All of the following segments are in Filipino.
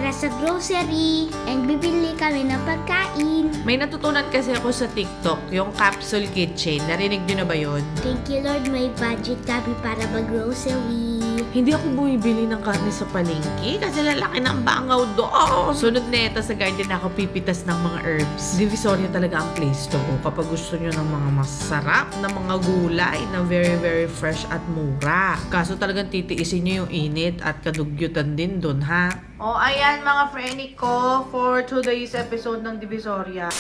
pera sa grocery and bibili kami ng pagkain. May natutunan kasi ako sa TikTok, yung capsule kitchen. Narinig nyo na ba yun? Thank you Lord, may budget kami para mag-grocery. Hindi ako bumibili ng karne sa palengke kasi lalaki ng bangaw doon. Sunod neta sa garden na ako pipitas ng mga herbs. Divisoria talaga ang place to kapag gusto nyo ng mga masarap na mga gulay na very very fresh at mura. Kaso talagang titiisin nyo yung init at kadugyutan din dun, ha? O, ayan mga friend ko for today's episode ng Divisoria.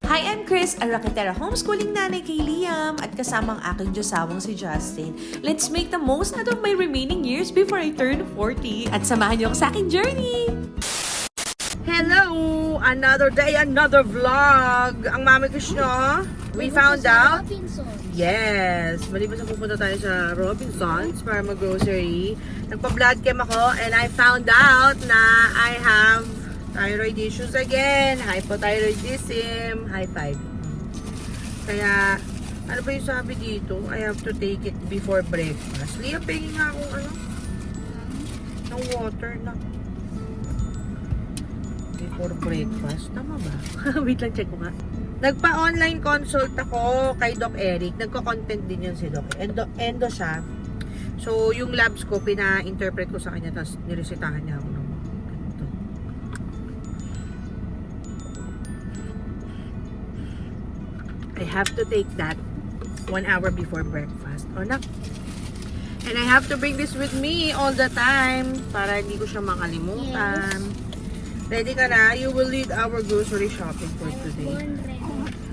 Hi, I'm Chris, a Raketera homeschooling nanay kay Liam at kasama ang aking Diyosawang si Justin. Let's make the most out of my remaining years before I turn 40 at samahan niyo ako sa aking journey! Hello! Another day, another vlog! Ang mami ko siya, we found out. Yes! Maliban sa pupunta tayo sa Robinsons para mag-grocery. Nagpa-blood chem ako and I found out na I have thyroid issues again. Hypothyroidism. High five. Kaya, ano ba yung sabi dito? I have to take it before breakfast. Liam, pingin nga akong ng water na. Before breakfast. Tama ba? Wait lang, check ko nga. Nagpa-online consult ako kay Doc Eric. Nagko-content din yun si Doc. Endo siya. So, yung labs ko, pina-interpret ko sa kanya, tapos niresetahan niya ako ng ganito. I have to take that 1 hour before breakfast. O, nak. And I have to bring this with me all the time para hindi ko siya makalimutan. Ready ka na? You will lead our grocery shopping for today.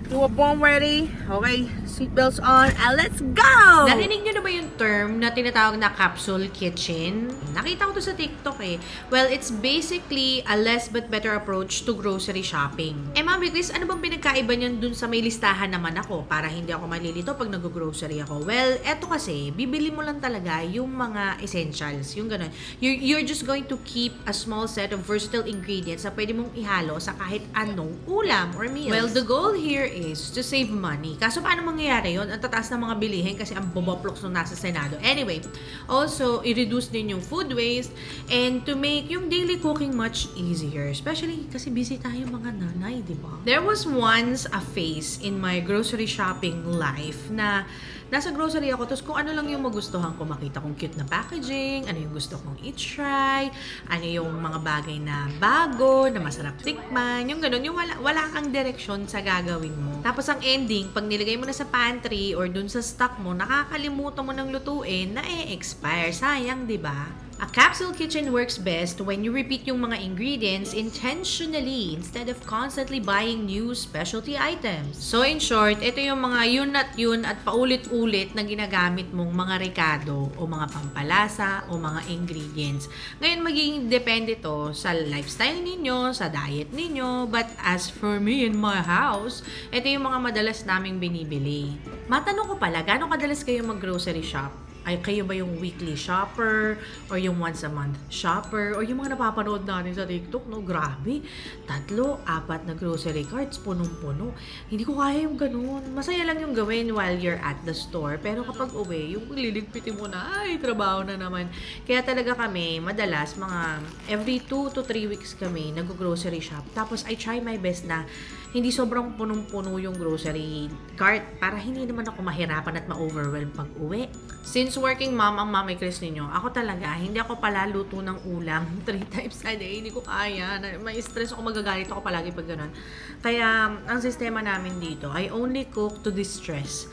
You were born ready? Okay, seatbelts on, and let's go! Narinig nyo na ba yung term na tinatawag na capsule kitchen? Nakita ko to sa TikTok eh. Well, it's basically a less but better approach to grocery shopping. Eh Mami Chris, ano bang pinagkaiba niyan dun sa may listahan naman ako para hindi ako malilito pag nag-grocery ako? Well, eto kasi, bibili mo lang talaga yung mga essentials, yung ganun. You're just going to keep a small set of versatile ingredients na pwede mong ihalo sa kahit anong ulam or meals. Well, the goal here is to save money. Kaso paano mangyayari yun? Ang tataas ng mga bilihin kasi ang boboploks nung nasa Senado. Anyway, also, i-reduce din yung food waste and to make yung daily cooking much easier. Especially kasi busy tayo mga nanay, di ba? There was once a phase in my grocery shopping life na nasa grocery ako, tapos kung ano lang yung magustuhan ko, makita kong cute na packaging, ano yung gusto kong i-try, ano yung mga bagay na bago, na masarap tikman, yung ganun, yung wala kang direksyon sa gagawin mo. Tapos ang ending, pag nilagay mo na sa pantry or dun sa stock mo, nakakalimutan mo ng lutuin na expire. Sayang, di ba? A capsule kitchen works best when you repeat yung mga ingredients intentionally instead of constantly buying new specialty items. So in short, ito yung mga yun at paulit-ulit na ginagamit mong mga rekado o mga pampalasa o mga ingredients. Ngayon magiging depende to sa lifestyle ninyo, sa diet ninyo, but as for me in my house, ito yung mga madalas naming binibili. Matanong ko pala, gaano kadalas kayo mag-grocery shop? Ay, kayo ba yung weekly shopper or yung once a month shopper or yung mga napapanood natin sa TikTok, no? Grabe. 3, 4 na grocery carts, punong-puno. Hindi ko kaya yung ganun. Masaya lang yung gawin while you're at the store. Pero kapag uwi, yung liligpitin mo na, ay, trabaho na naman. Kaya talaga kami, madalas, mga every 2 to 3 weeks kami nag-grocery shop. Tapos, I try my best na hindi sobrang punong-puno yung grocery cart para hindi naman ako mahirapan at ma-overwhelm pag uwi. Since working mom ang Mami Chris ninyo, ako talaga, hindi ako pala luto ng ulam 3 times a day. Hindi ko kaya. May stress ako, magagalit ako palagi pag ganun. Kaya, ang sistema namin dito, I only cook to distress.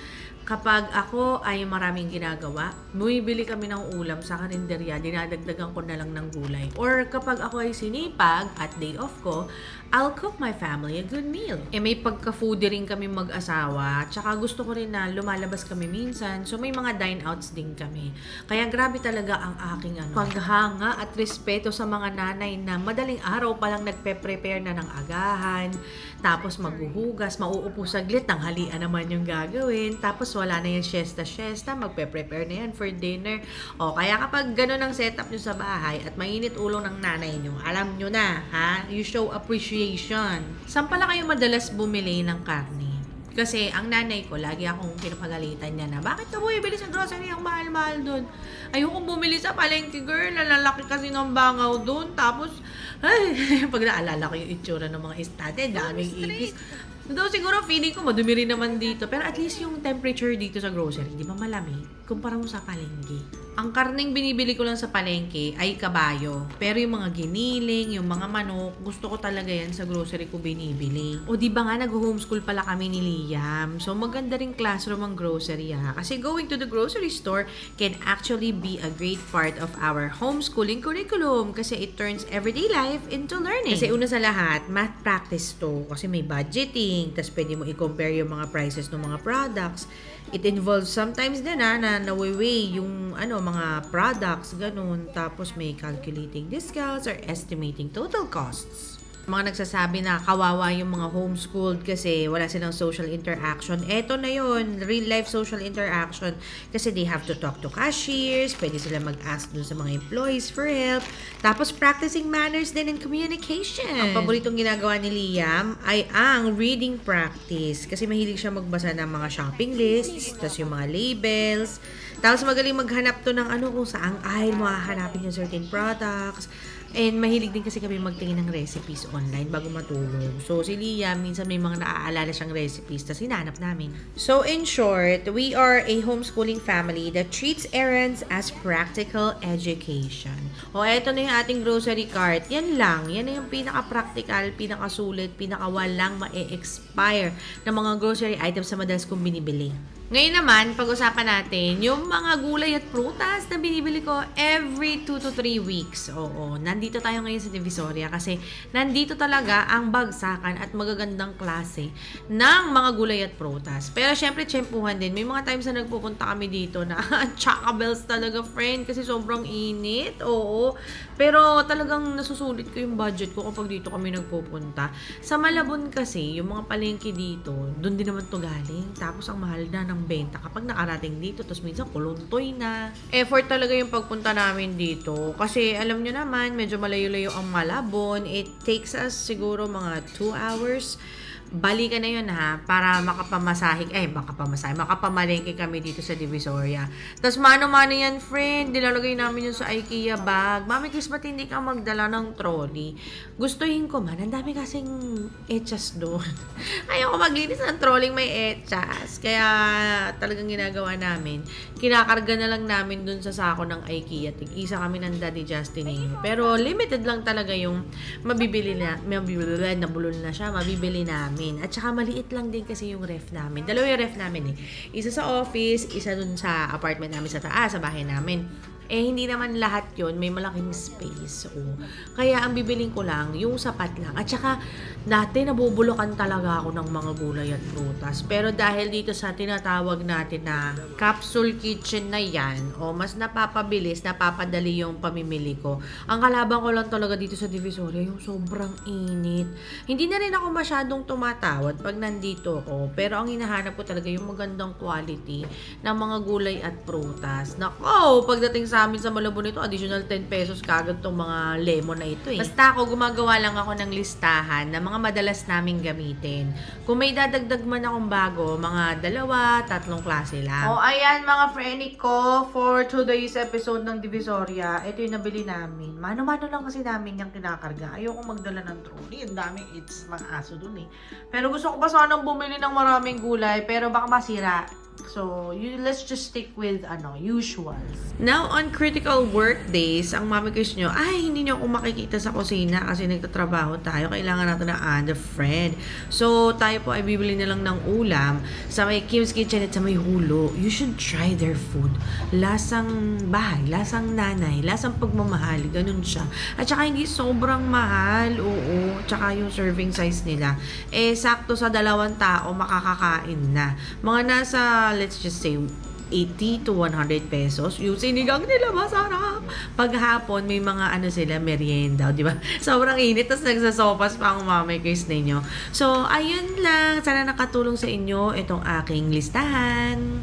Kapag ako ay maraming ginagawa, bumibili kami ng ulam sa karinderya, dinadagdagan ko na lang ng gulay. Or kapag ako ay sinipag at day off ko, I'll cook my family a good meal. Eh may pagka-foodie rin kami mag-asawa, tsaka gusto ko rin na lumalabas kami minsan, so may mga dine-outs din kami. Kaya grabe talaga ang aking paghanga at respeto sa mga nanay na madaling araw pa lang nagpe-prepare na ng agahan, tapos maghuhugas, mauupo saglit, tanghalian naman yung gagawin, tapos wala na yung siesta-siesta, magpe-prepare na yan for dinner. O, kaya kapag gano'n ang setup nyo sa bahay at mainit ulo ng nanay nyo, alam nyo na, ha? You show appreciation. Saan pala kayo madalas bumili ng karne? Kasi ang nanay ko, lagi akong pinapagalitan niya na, bakit ka bumibili sa grocery? Ang mahal-mahal dun. Ayokong bumili sa palengke, girl. Nalalaki kasi ng bangaw dun. Tapos, ay, pag naalala ko yung itsura ng mga estate, daming igis. Though siguro feeling ko madumi rin naman dito. Pero at least yung temperature dito sa grocery, di ba malamig? Kumpara mo sa palengke. Ang karneng binibili ko lang sa palengke ay kabayo. Pero yung mga giniling, yung mga manok, gusto ko talaga yan sa grocery ko binibili. O di ba nga nag-homeschool pala kami ni Liam. So maganda rin classroom ang grocery ha. Kasi going to the grocery store can actually be a great part of our homeschooling curriculum. Kasi it turns everyday life into learning. Kasi una sa lahat, math practice to. Kasi may budgeting. Tapos pwede mo i-compare yung mga prices ng mga products. It involves sometimes din na naweweigh yung mga products, ganun. Tapos may calculating discounts or estimating total costs. Mga nagsasabi na kawawa yung mga homeschooled kasi wala silang social interaction. Eto na yun, real life social interaction. Kasi they have to talk to cashiers, pwede sila mag-ask dun sa mga employees for help. Tapos practicing manners din and communication. Ang paboritong ginagawa ni Liam ay ang reading practice. Kasi mahilig siya magbasa ng mga shopping lists, tapos yung mga labels. Tapos magaling maghanap to ng kung saang aisle mo hahanapin yung certain products. And mahilig din kasi kami magtingin ng recipes online bago matulog. So, si Liam, minsan may mga naaalala siyang recipes, tapos hinanap namin. So, in short, we are a homeschooling family that treats errands as practical education. O, eto na yung ating grocery cart. Yan lang. Yan na yung pinaka-practical, pinaka-sulit, pinaka-walang ma-expire na mga grocery items na madalas kong binibili. Ngayon naman, pag-usapan natin yung mga gulay at prutas na binibili ko every 2 to 3 weeks. Oo, nandito tayo ngayon sa Divisoria kasi nandito talaga ang bagsakan at magagandang klase ng mga gulay at prutas. Pero syempre, tsempuhan din. May mga times na nagpupunta kami dito na tsaka bells talaga, friend, kasi sobrang init. Oo, pero talagang nasusulit ko yung budget ko kapag dito kami nagpupunta. Sa Malabon kasi, yung mga palengke dito, doon din naman to galing. Tapos ang mahal na ng benta kapag nakarating dito, tapos minsan kuluntoy na. Effort talaga yung pagpunta namin dito kasi alam nyo naman, medyo malayo-layo ang Malabon. It takes us siguro mga 2 hours. Balikan na yun ha, para makapamalengke kami dito sa Divisoria. Tapos mano-mano yan, friend, nilalagay namin yun sa IKEA bag. Mami, Chris, ba't hindi ka magdala ng trolley? Gustuhin ko man, ang dami kasing echas doon. Ayaw ko maglinis ng trolley may echas. Kaya talagang ginagawa namin, kinakarga na lang namin doon sa sako ng IKEA. Tig-isa kami ng Daddy Justin ninyo. Pero limited lang talaga yung mabibili na bulol na siya, mabibili namin. At saka maliit lang din kasi yung ref namin. Dalawa yung ref namin eh. Isa sa office, isa dun sa apartment namin sa taas, sa bahay namin. Hindi naman lahat yon may malaking space. Kaya ang bibiling ko lang, yung sapat lang. At saka, dati nabubulukan talaga ako ng mga gulay at prutas. Pero dahil dito sa tinatawag natin na capsule kitchen na yan, mas napapabilis, napapadali yung pamimili ko. Ang kalaban ko lang talaga dito sa Divisoria, yung sobrang init. Hindi na rin ako masyadong tumatawad pag nandito ako. Pero ang hinahanap ko talaga yung magandang quality ng mga gulay at prutas. Nako, pagdating sa amin sa Malabon ito, additional 10 pesos kagad tong mga lemon na ito eh. Basta ako, gumagawa lang ako ng listahan na mga madalas naming gamitin. Kung may dadagdag man akong bago, mga 2-3 klase lang. Ayan mga friend ko, for today's episode ng Divisoria, ito yung nabili namin. Mano-mano lang kasi namin yung kinakarga. Ayoko magdala ng trolley. Ang daming eats, mga aso dun eh. Pero gusto ko pa sanang bumili ng maraming gulay, pero baka masira. So, let's just stick with, usuals. Now, on critical work days, ang mami Chris nyo, hindi nyo ako makikita sa kusina kasi nagtatrabaho tayo. Kailangan natin ng friend. So, tayo po ay bibili na lang ng ulam sa may Kim's Kitchen at sa may Hulo. You should try their food. Lasang bahay, lasang nanay, lasang pagmamahal. Ganun siya. At saka hindi sobrang mahal. Oo. Tsaka yung serving size nila. Sakto sa 2 tao, makakakain na. Mga nasa, let's just say, 80 to 100 pesos. Yung sinigang nila, masarap. Paghapon, may mga sila, merienda, di ba? Sobrang init, tapos nagsasopas pa ang mamay Chris ninyo. So, ayun lang. Sana nakatulong sa inyo itong aking listahan.